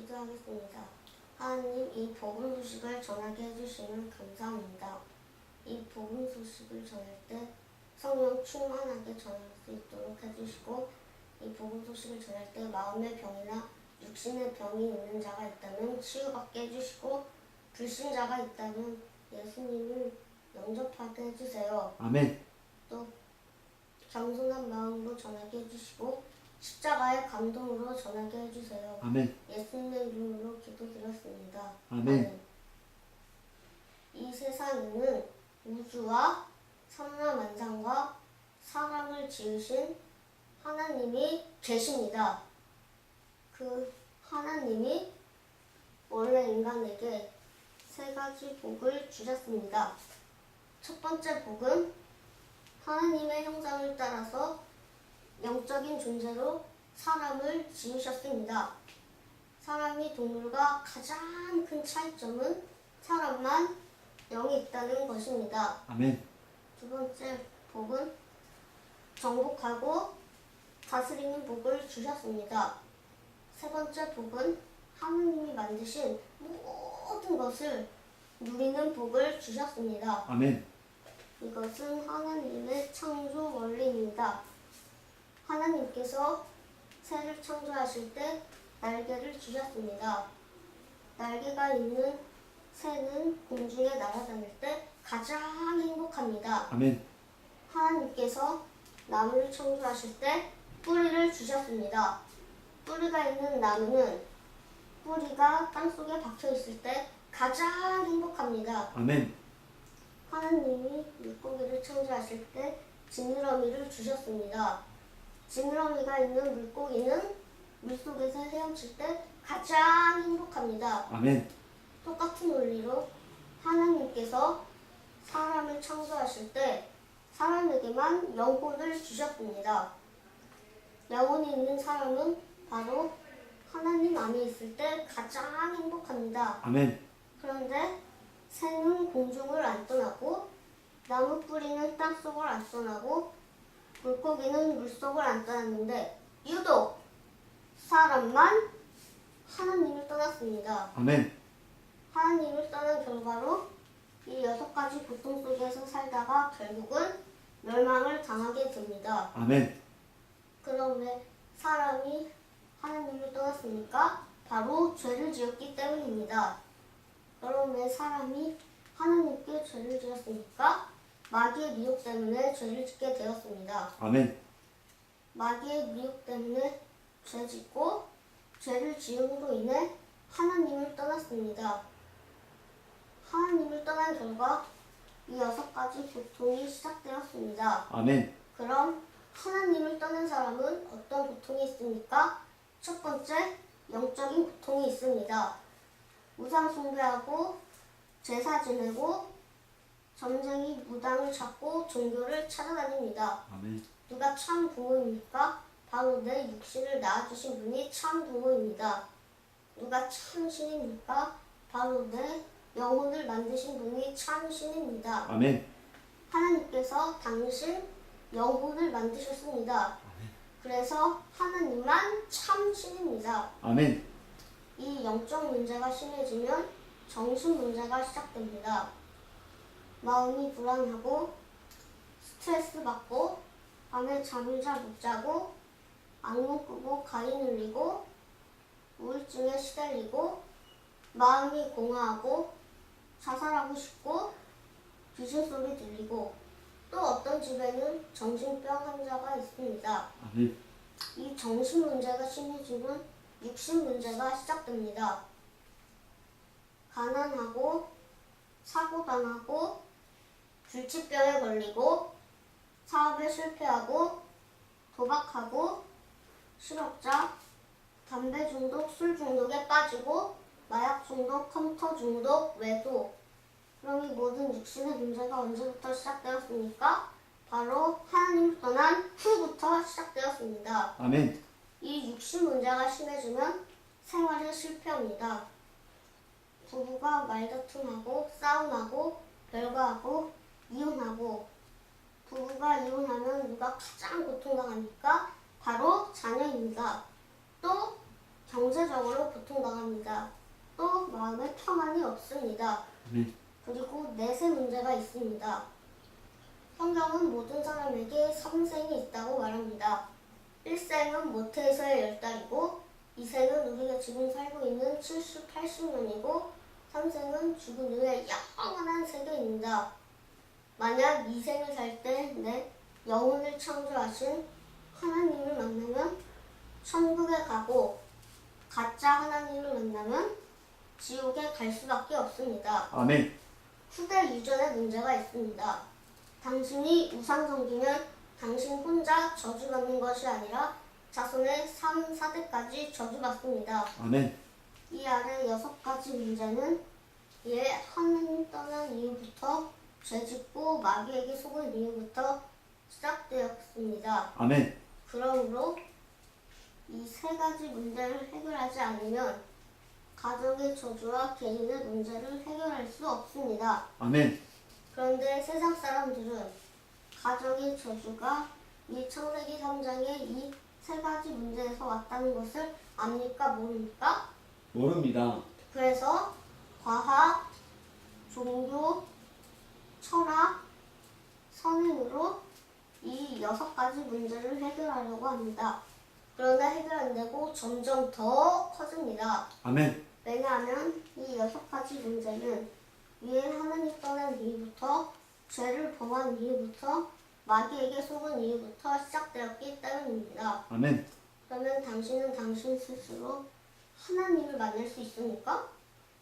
기도하겠습니다. 하나님, 이 복음 소식을 전하게 해주시면 감사합니다. 이 복음 소식을 전할 때 성령 충만하게 전할 수 있도록 해주시고, 이 복음 소식을 전할 때 마음의 병이나 육신의 병이 있는 자가 있다면 치유받게 해주시고, 불신자가 있다면 예수님을 영접하게 해주세요. 아멘. 또 겸손한 마음으로 전하게 해주시고 십자가의 감동으로 전하게 해주세요. 아멘. 예수님의 이름으로 기도드렸습니다. 아멘. 이 세상에는 우주와 천하만상과 사람을 지으신 하나님이 계십니다. 그 하나님이 원래 인간에게 세 가지 복을 주셨습니다. 첫 번째 복은 하나님의 형상을 따라서 영적인 존재로 사람을 지으셨습니다. 사람이 동물과 가장 큰 차이점은 사람만 영이 있다는 것입니다. 아멘. 두 번째 복은 정복하고 다스리는 복을 주셨습니다. 세 번째 복은 하나님이 만드신 모든 것을 누리는 복을 주셨습니다. 아멘. 이것은 하나님의 창조 원리입니다. 하나님께서 새를 창조하실 때 날개를 주셨습니다. 날개가 있는 새는 공중에 날아다닐 때 가장 행복합니다. 아멘. 하나님께서 나무를 창조하실 때 뿌리를 주셨습니다. 뿌리가 있는 나무는 뿌리가 땅속에 박혀 있을 때 가장 행복합니다. 아멘. 하나님이 물고기를 창조하실 때 지느러미를 주셨습니다. 지느러미가 있는 물고기는 물속에서 헤엄칠 때 가장 행복합니다. 아멘. 똑같은 원리로 하나님께서 사람을 창조하실 때 사람에게만 영혼을 주셨습니다. 영혼이 있는 사람은 바로 하나님 안에 있을 때 가장 행복합니다. 아멘. 그런데 새는 공중을 안 떠나고 나무 뿌리는 땅속을 안 떠나고 물고기는 물속을 안 떠났는데 유독 사람만 하나님을 떠났습니다. 아멘. 하나님을 떠난 결과로 이 6가지 고통 속에서 살다가 결국은 멸망을 당하게 됩니다. 아멘. 그럼 왜 사람이 하나님을 떠났습니까? 바로 죄를 지었기 때문입니다. 그럼 왜 사람이 하나님께 죄를 지었습니까? 마귀의 미혹 때문에 죄를 짓게 되었습니다. 아멘. 마귀의 미혹 때문에 죄 짓고 죄를 지음으로 인해 하나님을 떠났습니다. 하나님을 떠난 결과 이 6가지 고통이 시작되었습니다. 아멘. 그럼 하나님을 떠난 사람은 어떤 고통이 있습니까? 첫 번째, 영적인 고통이 있습니다. 우상 숭배하고 제사 지내고 점쟁이 무당을 찾고 종교를 찾아다닙니다. 아멘. 누가 참 부모입니까? 바로 내 육신을 낳아주신 분이 참 부모입니다. 누가 참 신입니까? 바로 내 영혼을 만드신 분이 참 신입니다. 아멘. 하나님께서 당신 영혼을 만드셨습니다. 그래서 하나님만 참 신입니다. 아멘. 이 영적 문제가 심해지면 정신 문제가 시작됩니다. 마음이 불안하고 스트레스 받고 밤에 잠을 잘 못 자고 악몽 꾸고 가위 눌리고 우울증에 시달리고 마음이 공허하고 자살하고 싶고 귀신 소리 들리고 또 어떤 집에는 정신병 환자가 있습니다. 아멘. 이 정신 문제가 심해지면 육신 문제가 시작됩니다. 가난하고 사고당하고 불치병에 걸리고 사업에 실패하고 도박하고 실업자, 담배 중독, 술 중독에 빠지고 마약 중독, 컴퓨터 중독, 외도. 그럼 이 모든 육신의 문제가 언제부터 시작되었습니까? 바로 하나님을 떠난 후부터 시작되었습니다. 아멘. 이 육신 문제가 심해지면 생활에 실패합니다. 부부가 말다툼하고 싸움하고 별거하고 이혼하고 부부가 이혼하면 누가 가장 고통당합니까? 바로 자녀입니다. 또 경제적으로 고통당합니다. 또 마음에 평안이 없습니다. 아멘. 그리고 넷의 문제가 있습니다. 성경은 모든 사람에게 3생이 있다고 말합니다. 1생은 모태에서의 10달이고 2생은 우리가 지금 살고 있는 70, 80년이고 3생은 죽은 후에 영원한 세계입니다. 만약 2생을 살 때 내 영혼을 창조하신 하나님을 만나면 천국에 가고 가짜 하나님을 만나면 지옥에 갈 수밖에 없습니다. 아멘. 후대 유전에 문제가 있습니다. 당신이 우상 섬기면 당신 혼자 저주받는 것이 아니라 자손의 3, 4대까지 저주받습니다. 아멘. 이 아래 6가지 문제는 이에 하나님 떠난 이후부터 죄짓고 마귀에게 속은 이후부터 시작되었습니다. 아멘. 그러므로 이 3가지 문제를 해결하지 않으면 가정의 저주와 개인의 문제를 해결할 수 없습니다. 아멘. 그런데 세상 사람들은 가정의 저주가 이 창세기 3장의 이 3가지 문제에서 왔다는 것을 압니까? 모릅니까? 모릅니다. 그래서 과학, 종교, 철학, 선행으로 이 6가지 문제를 해결하려고 합니다. 그러나 해결 안 되고 점점 더 커집니다. 아멘. 왜냐하면 이 6가지 문제는 위에 하나님 떠난 이후부터 죄를 범한 이후부터 마귀에게 속은 이후부터 시작되었기 때문입니다. 아멘. 그러면 당신은 당신 스스로 하나님을 만날 수 있습니까?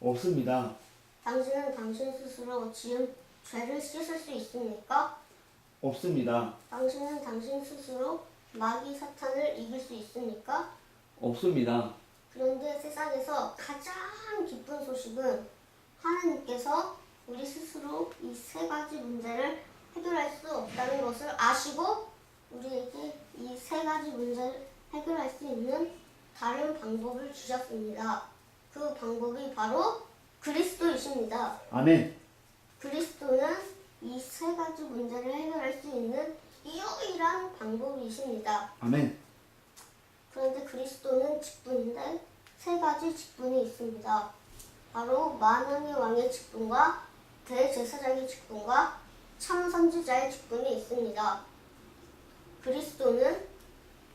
없습니다. 당신은 당신 스스로 지은 죄를 씻을 수 있습니까? 없습니다. 당신은 당신 스스로 마귀 사탄을 이길 수 있습니까? 없습니다. 그런데 세상에서 가장 기쁜 소식은 하나님께서 우리 스스로 이 3가지 문제를 해결할 수 없다는 것을 아시고 우리에게 이 3가지 문제를 해결할 수 있는 다른 방법을 주셨습니다. 그 방법이 바로 그리스도이십니다. 아멘. 그리스도는 이 3가지 문제를 해결할 수 있는 유일한 방법이십니다. 아멘. 그런데 그리스도는 직분인데 3가지 직분이 있습니다. 바로 만왕의 왕의 직분과 대제사장의 직분과 참선지자의 직분이 있습니다. 그리스도는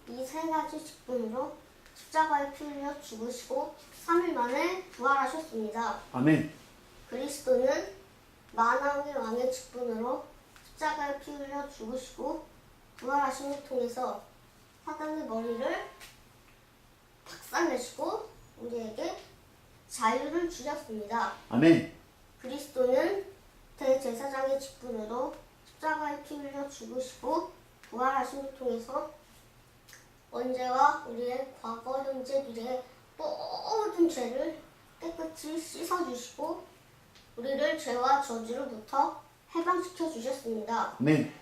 이 3가지 직분으로 십자가에 피 흘려 죽으시고 3일 만에 부활하셨습니다. 아멘. 그리스도는 만왕의 왕의 직분으로 십자가에 피 흘려 죽으시고 부활하심을 통해서 사단의 머리를 박살내시고 우리에게 자유를 주셨습니다. 아멘. 그리스도는 대제사장의 직분으로 십자가에 피 흘려 죽으시고 부활하심을 통해서 언제와 우리의 과거, 현재, 미래의 모든 죄를 깨끗이 씻어주시고 우리를 죄와 저주로부터 해방시켜 주셨습니다. 아멘.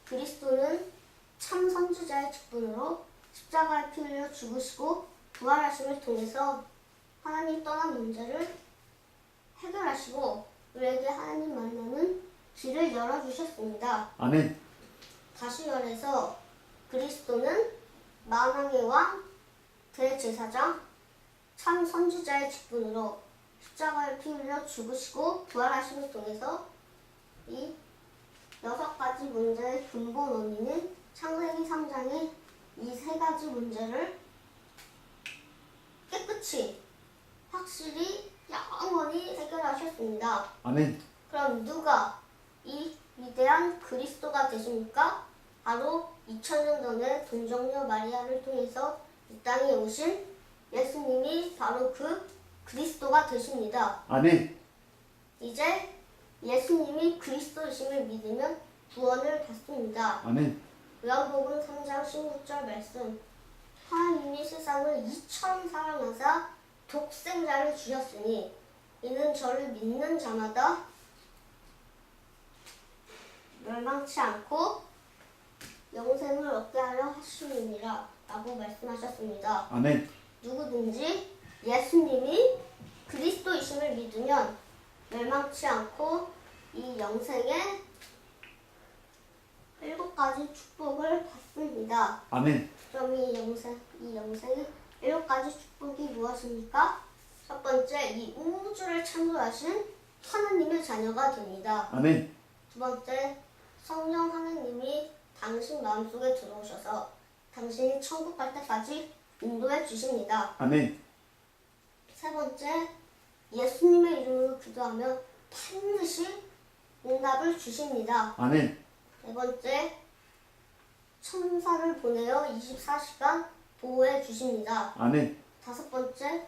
그리스도는 참 선지자의 직분으로 십자가에 피 흘려 죽으시고 부활하심을 통해서 하나님 떠난 문제를 해결하시고 우리에게 하나님 만나는 길을 열어주셨습니다. 아멘. 다시 말해서 그리스도는 만왕의 왕, 대제사장, 참 선지자의 직분으로 십자가에 피 흘려 죽으시고 부활하심을 통해서 이 6가지 문제의 근본 원인인 창세기 3장의 이 3가지 문제를 깨끗이 확실히 영원히 해결하셨습니다. 아멘. 그럼 누가 이 위대한 그리스도가 되십니까? 바로 2000년 전에 동정녀 마리아를 통해서 이 땅에 오신 예수님이 바로 그 그리스도가 되십니다. 아멘. 이제 예수님이 그리스도이심을 믿으면 구원을 받습니다. 아멘. 요한복음 3장 16절 말씀 하나님이 세상을 이처럼 사랑하사 독생자를 주셨으니 이는 저를 믿는 자마다 멸망치 않고 영생을 얻게 하려 하심이니라 라고 말씀하셨습니다. 아멘. 누구든지 예수님이 그리스도이심을 믿으면 멸망치 않고 이 영생의 7가지 축복을 받습니다. 아멘. 그럼 이 영생의 7가지 가지 축복이 무엇입니까? 첫 번째, 이 우주를 창조하신 하나님의 자녀가 됩니다. 아멘. 두 번째, 성령 하나님이 당신 마음속에 들어오셔서 당신이 천국 갈 때까지 인도해 주십니다. 아멘. 세 번째, 예수님의 이름으로 기도하면 반드시 응답을 주십니다. 아멘. 네 번째, 천사를 보내어 24시간 보호해 주십니다. 아멘. 다섯 번째,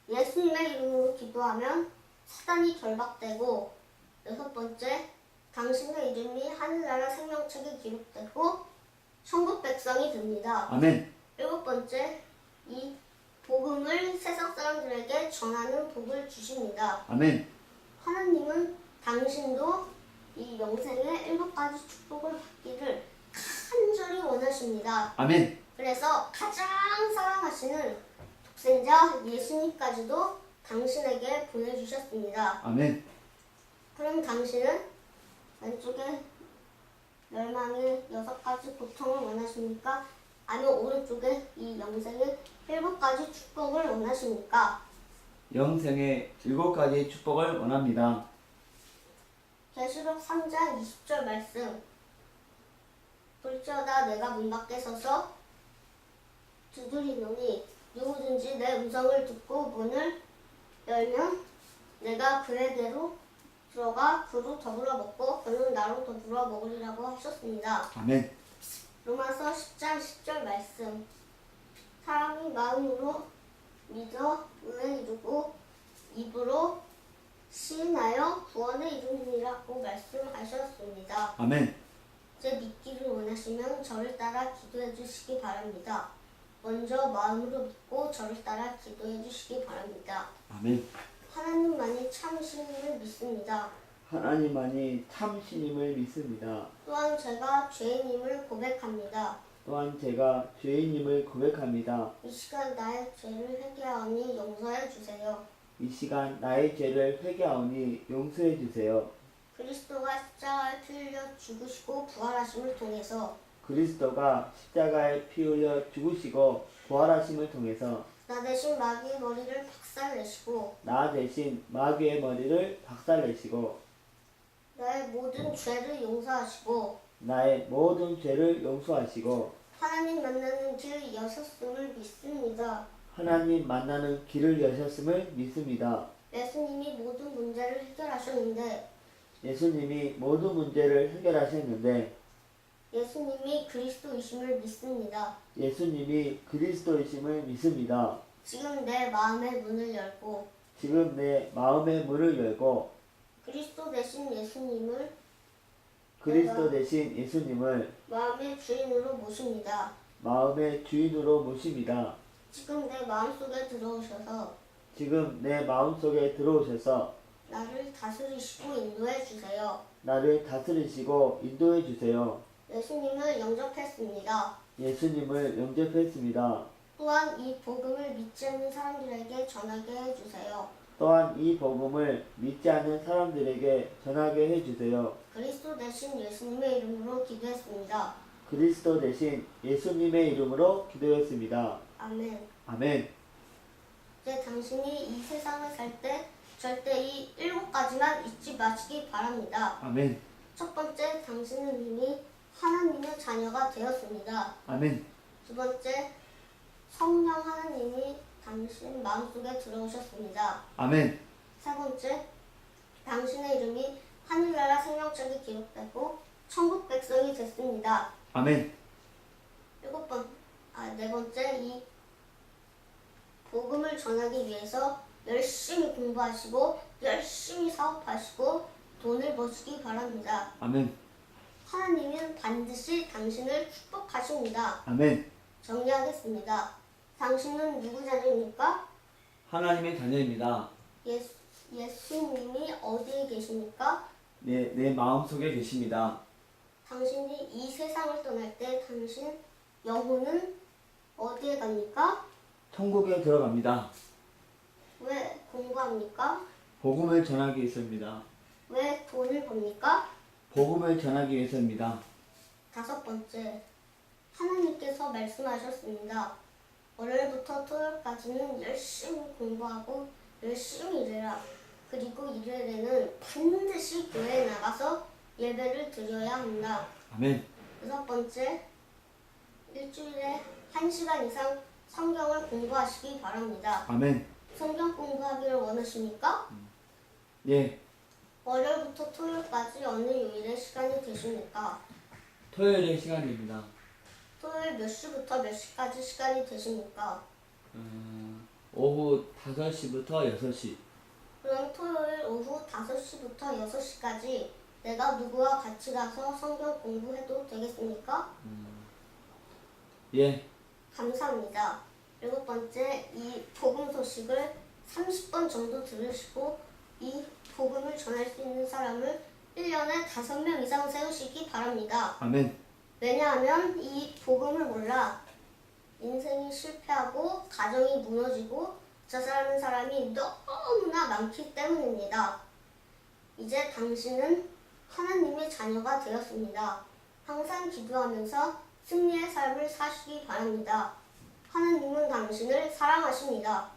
예수님의 이름으로 기도하면 사단이 결박되고, 여섯 번째, 당신의 이름이 하늘나라 생명책에 기록되고 천국 백성이 됩니다. 아멘. 일곱 번째, 이 복음을 세상 사람들에게 전하는 복을 주십니다. 아멘. 하나님은 당신도 이 영생의 7가지 축복을 받기를 간절히 원하십니다. 아멘. 그래서 가장 사랑하시는 독생자 예수님까지도 당신에게 보내주셨습니다. 아멘. 그럼 당신은 왼쪽에 멸망의 6가지 고통을 원하십니까? 아니면 오른쪽에 이 영생의 7가지 축복을 원하십니까? 영생의 7가지 축복을 원합니다. 계시록 3장 20절 말씀. 볼지어다 내가 문 밖에 서서 두드리노니 누구든지 내 음성을 듣고 문을 열면 내가 그에게로 들어가 그로 더불어 먹고 그는 나로 더불어 먹으리라고 하셨습니다. 아멘. 로마서 10장 10절 말씀. 사람이 마음으로 믿어 의에 이루고 입으로 시인하여 구원에 이루느니라고 말씀하셨습니다. 아멘. 제 믿기를 원하시면 저를 따라 기도해 주시기 바랍니다. 먼저 마음으로 믿고 저를 따라 기도해 주시기 바랍니다. 아멘. 하나님만이 참 신임을 믿습니다. 하나님만이 참 신임을 믿습니다. 또한 제가 죄인임을 고백합니다. 또한 제가 죄인임을 고백합니다. 이 시간 나의 죄를 회개하오니 용서해 주세요. 이 시간 나의 죄를 회개하오니 용서해 주세요. 그리스도가 십자가에 피 흘려 죽으시고 부활하심을 통해서 그리스도가 십자가에 피 흘려 죽으시고 부활하심을 통해서 나 대신 마귀의 머리를 박살내시고 나 대신 마귀의 머리를 박살내시고 나의 모든 죄를 용서하시고 나의 모든 죄를 용서하시고 하나님 만나는 길 여셨음을 믿습니다. 하나님 만나는 길을 여셨음을 믿습니다. 예수님이 모든 문제를 해결하셨는데 예수님이 모든 문제를 해결하셨는데 예수님이 그리스도이심을 믿습니다. 예수님이 그리스도이심을 믿습니다. 지금 내 마음의 문을 열고 지금 내 마음의 문을 열고 그리스도 대신 예수님을 그리스도 대신 예수님을 마음의 주인으로 모십니다. 마음의 주인으로 모십니다. 지금 내 마음속에 들어오셔서 지금 내 마음속에 들어오셔서 나를 다스리시고 인도해 주세요. 나를 다스리시고 인도해 주세요. 예수님을 영접했습니다. 예수님을 영접했습니다. 또한 이 복음을 믿지 않는 사람들에게 전하게 해주세요. 또한 이 복음을 믿지 않는 사람들에게 전하게 해주세요. 그리스도 대신 예수님의 이름으로 기도했습니다. 그리스도 대신 예수님의 이름으로 기도했습니다. 아멘. 아멘. 이제 당신이 이 세상을 살 때 절대 이 7가지만 잊지 마시기 바랍니다. 아멘. 첫 번째, 당신은 이미 하나님의 자녀가 되었습니다. 아멘. 두 번째, 성령 하나님이 당신 마음속에 들어오셨습니다. 아멘. 세 번째, 당신의 이름이 하늘나라 생명책에 기록되고 천국 백성이 됐습니다. 아멘. 네 번째, 이 복음을 전하기 위해서 열심히 공부하시고 열심히 사업하시고 돈을 버시기 바랍니다. 아멘. 하나님은 반드시 당신을 축복하십니다. 아멘. 정리하겠습니다. 당신은 누구 자녀입니까? 하나님의 자녀입니다. 예수님이 어디에 계십니까? 내 마음속에 계십니다. 당신이 이 세상을 떠날 때 당신 영혼은 어디에 갑니까? 천국에 들어갑니다. 왜 공부합니까? 복음을 전하기 위해서입니다. 왜 돈을 법니까? 복음을 전하기 위해서입니다. 다섯 번째, 하나님께서 말씀하셨습니다. 월요일부터 토요일까지는 열심히 공부하고 열심히 일해라. 그리고 일요일에는 반드시 교회에 나가서 예배를 드려야 한다. 아멘. 6번째, 일주일에 1시간 이상 성경을 공부하시기 바랍니다. 아멘. 성경 공부하기를 원하십니까? 예. 월요일부터 토요일까지 어느 요일에 시간이 되십니까? 토요일의 시간입니다. 토요일 몇 시부터 몇 시까지 시간이 되십니까? 오후 5시부터 6시. 그럼 토요일 오후 5시부터 6시까지 내가 누구와 같이 가서 성경 공부해도 되겠습니까? 예. 감사합니다. 7번째, 이 복음 소식을 30번 정도 들으시고 이 복음을 전할 수 있는 사람을 1년에 5명 이상 세우시기 바랍니다. 아멘. 왜냐하면 이 복음을 몰라 인생이 실패하고 가정이 무너지고 자살하는 사람이 너무나 많기 때문입니다. 이제 당신은 하나님의 자녀가 되었습니다. 항상 기도하면서 승리의 삶을 사시기 바랍니다. 하나님은 당신을 사랑하십니다.